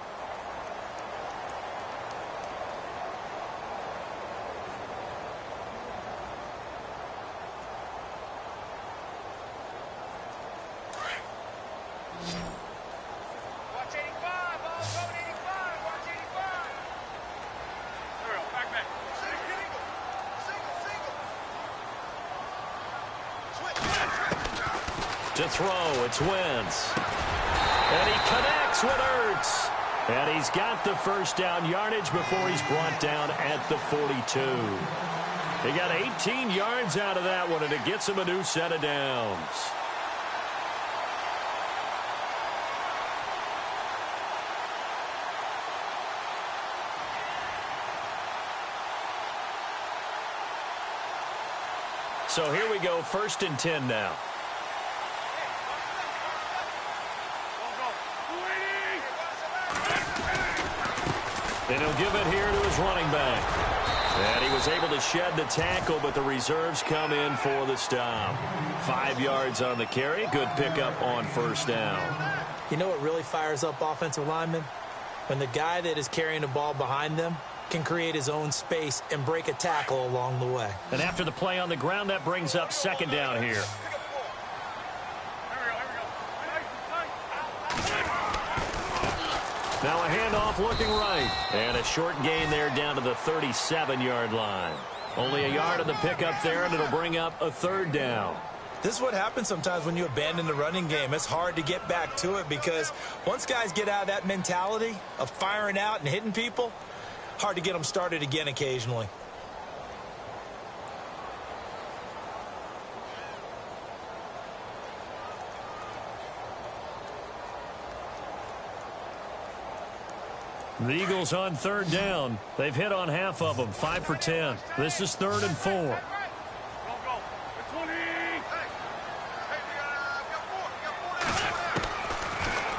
Watch 85, ball going 85, watch 85. Back.
To throw, it's Wentz. And he connects with Ertz. And he's got the 1st down yardage before he's brought down at the 42. He got 18 yards out of that one, and it gets him a new set of downs. So here we go, 1st and 10 now. And he'll give it here to his running back. And he was able to shed the tackle, but the reserves come in for the stop. 5 yards on the carry. Good pickup on 1st down.
You know what really fires up offensive linemen? When the guy that is carrying the ball behind them can create his own space and break a tackle along the way.
And after the play on the ground, that brings up 2nd down here. Now a handoff looking right. And a short gain there down to the 37-yard line. Only a yard of the pickup there, and it'll bring up a 3rd down.
This is what happens sometimes when you abandon the running game. It's hard to get back to it because once guys get out of that mentality of firing out and hitting people, hard to get them started again occasionally.
The Eagles on 3rd down. They've hit on half of them, 5 for 10. This is 3rd and 4.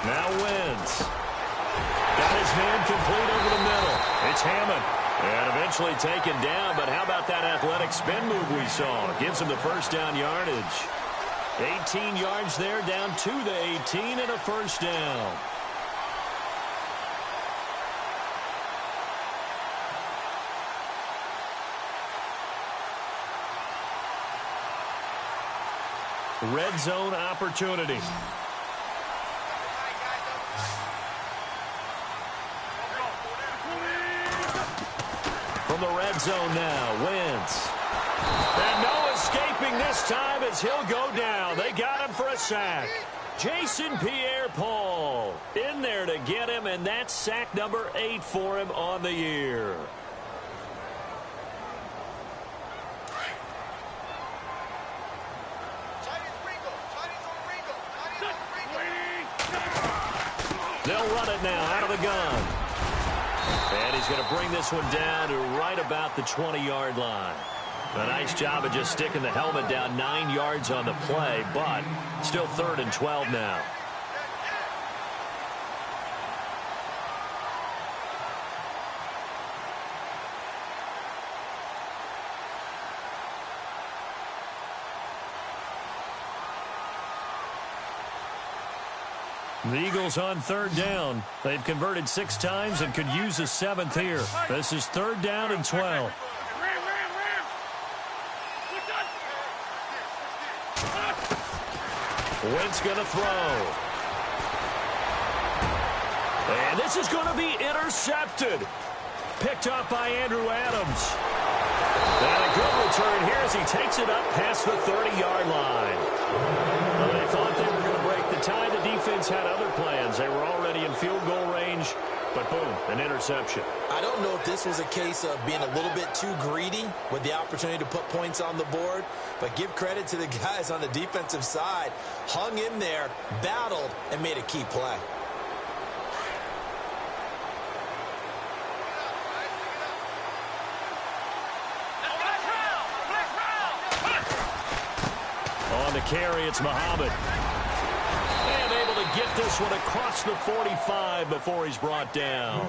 Now Wentz. Got his Pass incomplete over the middle. It's Hammond. And eventually taken down, but how about that athletic spin move we saw? Gives him the first down yardage. 18 yards there, down to the 18 and a first down. Red zone opportunity. From the red zone now, Wentz. And no escaping this time as he'll go down. They got him for a sack. Jason Pierre-Paul in there to get him, and that's sack number 8 for him on the year. They'll run it now out of the gun. And he's going to bring this one down to right about the 20-yard line. A nice job of just sticking the helmet down 9 yards on the play, but still 3rd and 12 now. The Eagles on 3rd down. They've converted 6 times and could use a 7th here. This is 3rd down and 12. Wentz going to throw. And this is going to be intercepted. Picked up by Andrew Adams. And a good return here as he takes it up past the 30-yard line. Well, they thought they were going to break the tie. The defense had other plans. They were already in field goal range, but boom, an interception.
I don't know if this was a case of being a little bit too greedy with the opportunity to put points on the board, but give credit to the guys on the defensive side. Hung in there, battled, and made a key play.
On the carry, it's Muhammad. And able to get this one across the 45 before he's brought down.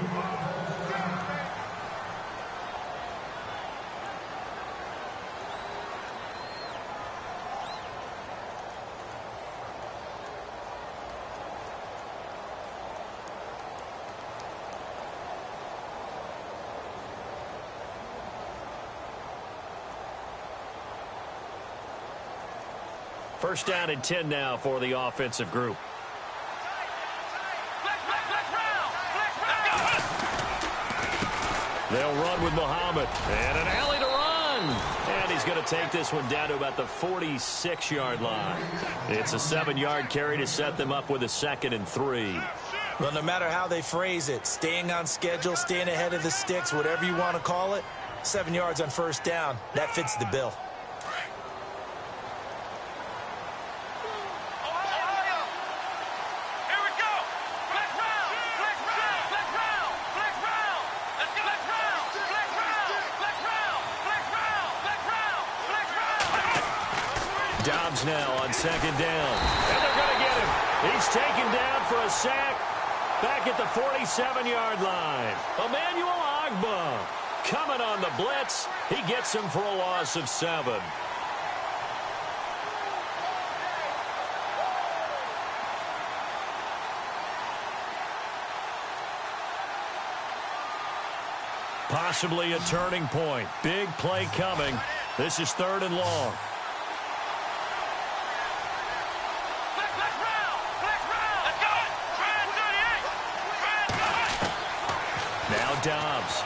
First down and 10 now for the offensive group. They'll run with Muhammad. And an alley to run. And he's going to take this one down to about the 46-yard line. It's a 7-yard carry to set them up with a 2nd and 3.
Well, no matter how they phrase it, staying on schedule, staying ahead of the sticks, whatever you want to call it, 7 yards on first down, that fits the bill.
Dobbs now on 2nd down. And they're going to get him. He's taken down for a sack back at the 47-yard line. Emmanuel Ogbah coming on the blitz. He gets him for a loss of 7. Possibly a turning point. Big play coming. This is 3rd and long. Dobbs.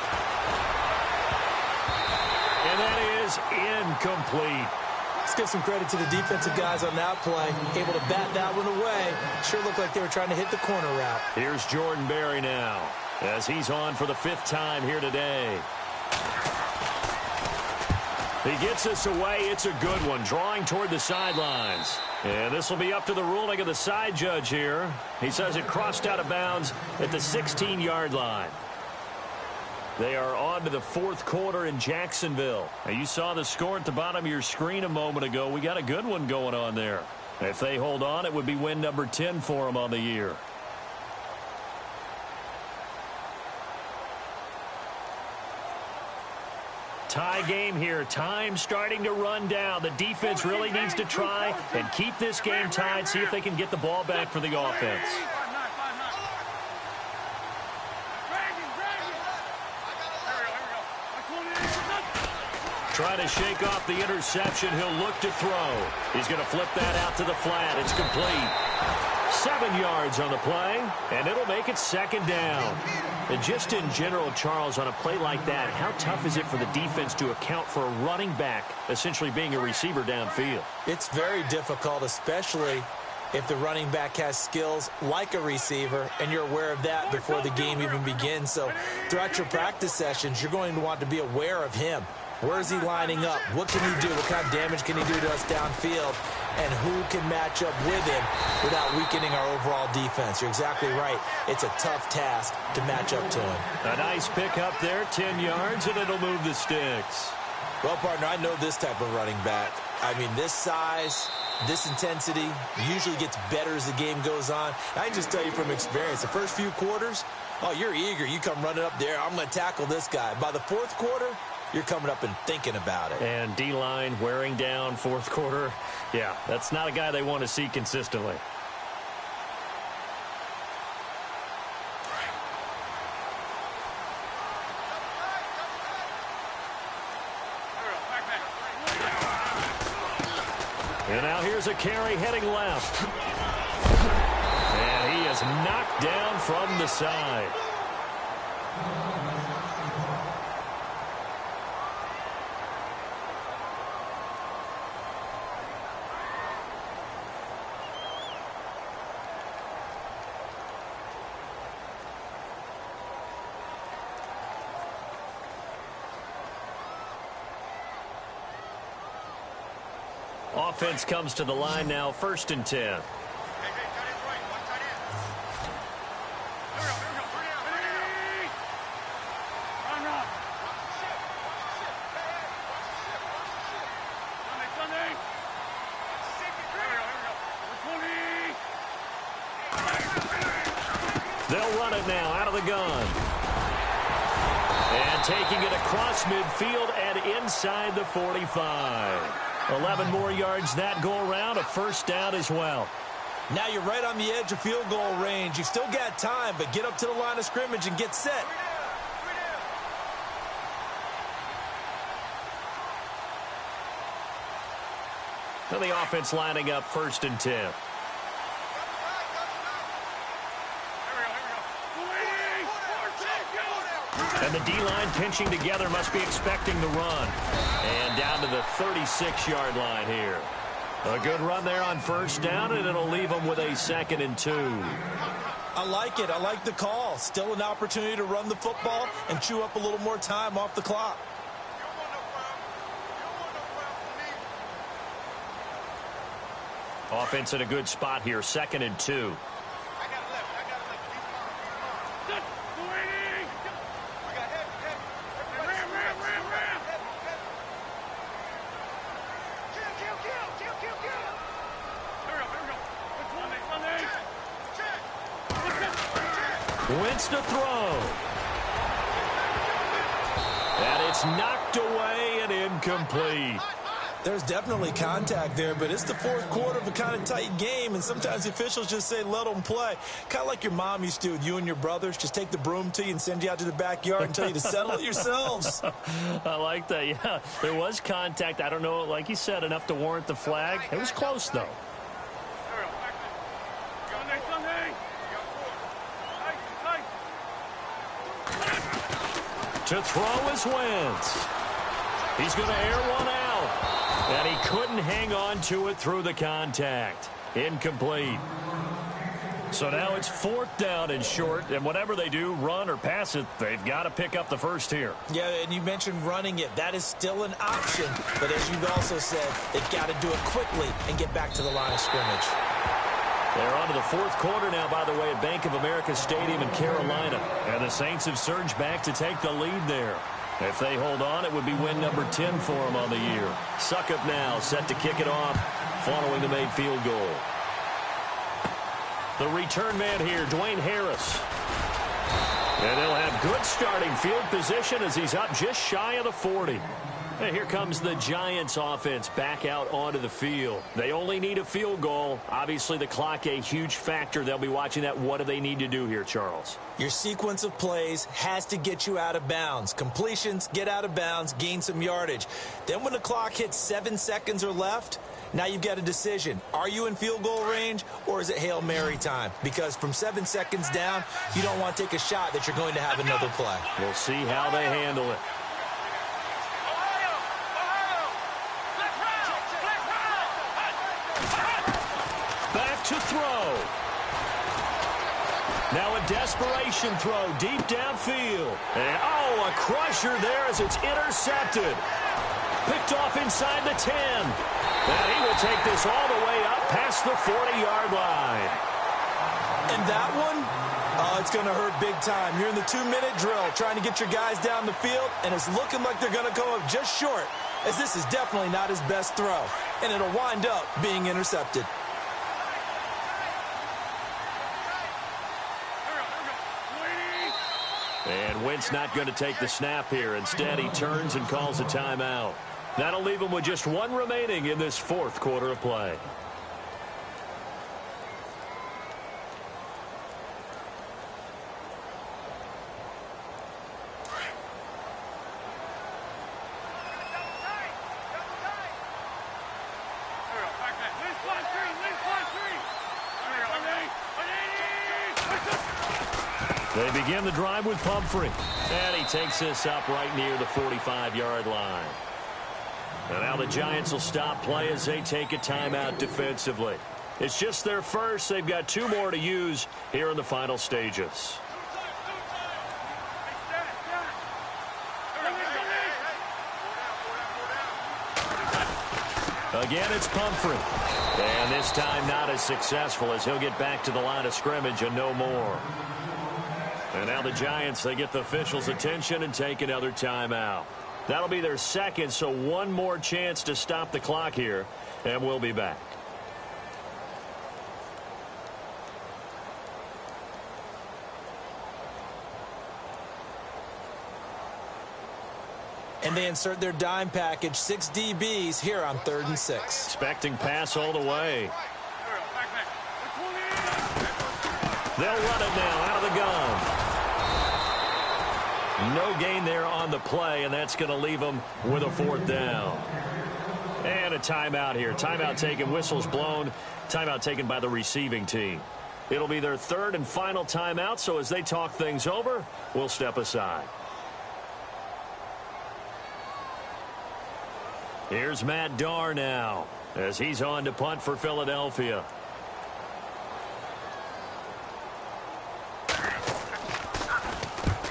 And that is incomplete.
Let's give some credit to the defensive guys on that play. Able to bat that one away. Sure looked like they were trying to hit the corner route.
Here's Jordan Berry now as he's on for the 5th time here today. He gets us away. It's a good one. Drawing toward the sidelines. And this will be up to the ruling of the side judge here. He says it crossed out of bounds at the 16-yard line. They are on to the 4th quarter in Jacksonville. Now, you saw the score at the bottom of your screen a moment ago. We got a good one going on there. If they hold on, it would be win number 10 for them on the year. Tie game here. Time starting to run down. The defense really needs to try and keep this game tied, see if they can get the ball back for the offense. Trying to shake off the interception. He'll look to throw. He's going to flip that out to the flat. It's complete. 7 yards on the play, and it'll make it second down. And just in general, Charles, on a play like that, how tough is it for the defense to account for a running back essentially being a receiver downfield?
It's very difficult, especially if the running back has skills like a receiver, and you're aware of that before the game even begins. So throughout your practice sessions, you're going to want to be aware of him. Where is he lining up? What can he do? What kind of damage can he do to us downfield? And who can match up with him without weakening our overall defense? You're exactly right. It's a tough task to match up to him.
A nice pick up there, 10 yards, and it'll move the sticks.
Well, partner, I know this type of running back. I mean, this size, this intensity usually gets better as the game goes on. I can just tell you from experience, the first few quarters, oh, you're eager. You come running up there. I'm going to tackle this guy. By the fourth quarter, you're coming up and thinking about it.
And D-line wearing down fourth quarter. Yeah, that's not a guy they want to see consistently. And now here's a carry heading left. And he is knocked down from the side. Offense comes to the line now, 1st and 10. They'll run it now out of the gun. And taking it across midfield and inside the 45. 11 more yards that go around, a first down as well.
Now you're right on the edge of field goal range. You've still got time, but get up to the line of scrimmage and get set.
So the offense lining up 1st and 10. And the D-line pinching together, must be expecting the run. And down to the 36-yard line here. A good run there on 1st down, and it'll leave them with a 2nd and 2.
I like it. I like the call. Still an opportunity to run the football and chew up a little more time off the clock.
Offense in a good spot here, 2nd and 2. Wentz to throw. And it's knocked away and incomplete.
There's definitely contact there, but it's the fourth quarter of a kind of tight game, and sometimes the officials just say, let them play. Kind of like your mom used to with you and your brothers. Just take the broom to you and send you out to the backyard and tell you to settle it yourselves.
I like that, yeah. There was contact. I don't know, like you said, enough to warrant the flag. It was close, though. To throw is Wentz. He's going to air one out. And he couldn't hang on to it through the contact. Incomplete. So now it's 4th down and short, and whatever they do, run or pass it, they've got to pick up the first here.
Yeah, and you mentioned running it. That is still an option. But as you've also said, they've got to do it quickly and get back to the line of scrimmage.
They're on to the 4th quarter now, by the way, at Bank of America Stadium in Carolina. And the Saints have surged back to take the lead there. If they hold on, it would be win number 10 for them on the year. Suckup now, set to kick it off following the made field goal. The return man here, Dwayne Harris. And they'll have good starting field position as he's up just shy of the 40. And here comes the Giants offense back out onto the field. They only need a field goal. Obviously, the clock a huge factor. They'll be watching that. What do they need to do here, Charles?
Your sequence of plays has to get you out of bounds. Completions, get out of bounds, gain some yardage. Then when the clock hits 7 seconds or left, now you've got a decision. Are you in field goal range, or is it Hail Mary time? Because from 7 seconds down, you don't want to take a shot that you're going to have another play.
We'll see how they handle it. Back to throw. Now a desperation throw deep downfield. And, a crusher there as it's intercepted. Picked off inside the 10. And he will take this all the way up past the 40-yard line.
And that one, it's going to hurt big time. You're in the 2-minute drill trying to get your guys down the field, and it's looking like they're going to come up just short, as this is definitely not his best throw. And it'll wind up being intercepted.
And Wentz not going to take the snap here. Instead, he turns and calls a timeout. That'll leave him with just one remaining in this fourth quarter of play. They begin the drive with Pumphrey. And he takes this up right near the 45-yard line. And now the Giants will stop play as they take a timeout defensively. It's just their first. They've got 2 more to use here in the final stages. Again, it's Pumphrey. And this time not as successful as he'll get back to the line of scrimmage and no more. And now the Giants, they get the officials' attention and take another timeout. That'll be their second, so one more chance to stop the clock here, and we'll be back.
And they insert their dime package, 6 DBs here on 3rd and 6.
Expecting pass all the way. They'll run it now out of the gun. No gain there on the play, and that's going to leave them with a 4th down. And a timeout here. Timeout taken, whistles blown. Timeout taken by the receiving team. It'll be their 3rd and final timeout, so as they talk things over, we'll step aside. Here's Matt Darr now as he's on to punt for Philadelphia.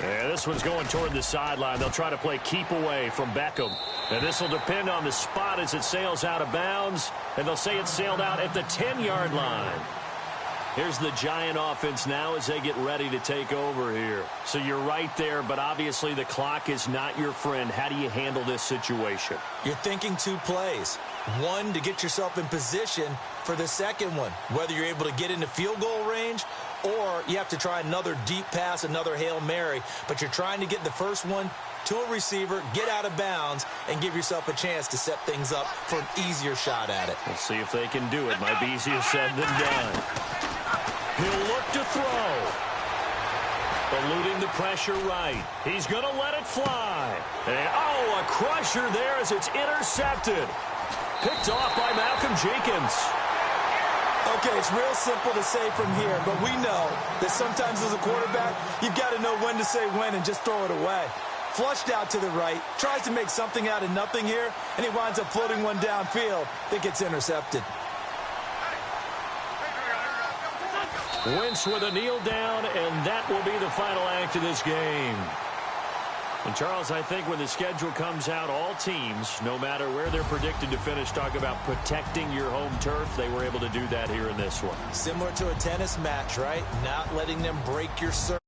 Yeah, this one's going toward the sideline. They'll try to play keep away from Beckham. And this will depend on the spot as it sails out of bounds. And they'll say it sailed out at the 10-yard line. Here's the Giant offense now as they get ready to take over here. So you're right there, but obviously the clock is not your friend. How do you handle this situation?
You're thinking 2 plays. One, to get yourself in position for the second one, whether you're able to get into field goal range or you have to try another deep pass, another Hail Mary, but you're trying to get the first one to a receiver, get out of bounds, and give yourself a chance to set things up for an easier shot at it.
We'll see if they can do it. Might be easier said than done. He'll look to throw. Eluding the pressure right. He's going to let it fly. And, a crusher there as it's intercepted. Picked off by Malcolm Jenkins.
Okay, it's real simple to say from here, but we know that sometimes as a quarterback, you've got to know when to say when and just throw it away. Flushed out to the right, tries to make something out of nothing here, and he winds up floating one downfield that gets intercepted.
Wentz with a kneel down, and that will be the final act of this game. And, Charles, I think when the schedule comes out, all teams, no matter where they're predicted to finish, talk about protecting your home turf. They were able to do that here in this one.
Similar to a tennis match, right? Not letting them break your serve.